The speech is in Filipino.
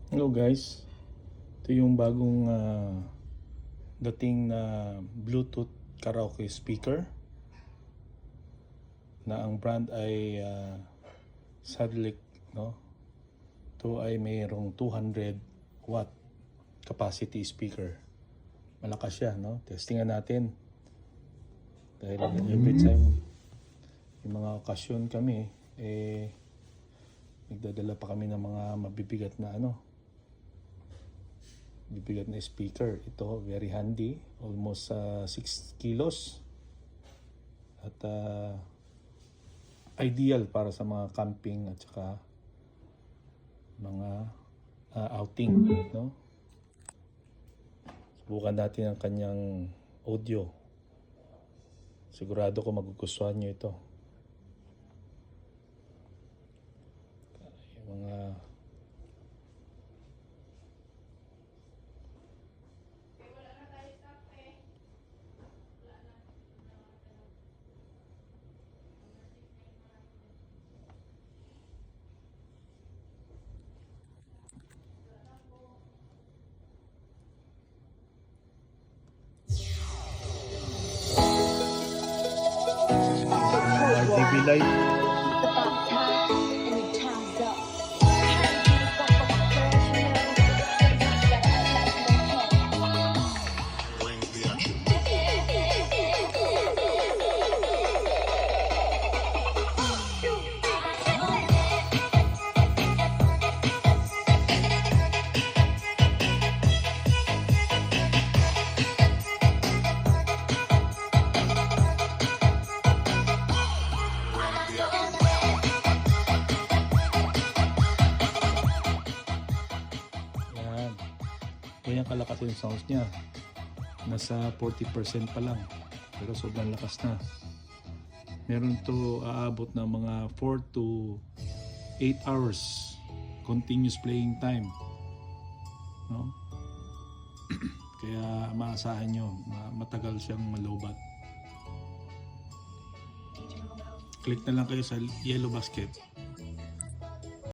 Hello guys, ito yung bagong dating na Bluetooth karaoke speaker na ang brand ay Sadlic, no? Ito ay mayroong 200 watt capacity speaker. Malakas siya, no? Testingan natin. Dahil every time yung mga okasyon kami nagdadala pa kami ng mga mabibigat na bibigat na speaker. Ito very handy, almost 6 kilos at ideal para sa mga camping at saka mga outing, no? Subukan natin ang kanyang audio. Sigurado ko magugustuhan nyo ito. Yung mga RGB light. Yan. Ganyan kalakas yung sounds niya. Nasa 40% pa lang. Pero sobrang lakas na. Meron to aabot ng mga 4 to 8 hours continuous playing time. No? Kaya maasahan nyo, matagal siyang malobat. Click na lang kayo sa yellow basket.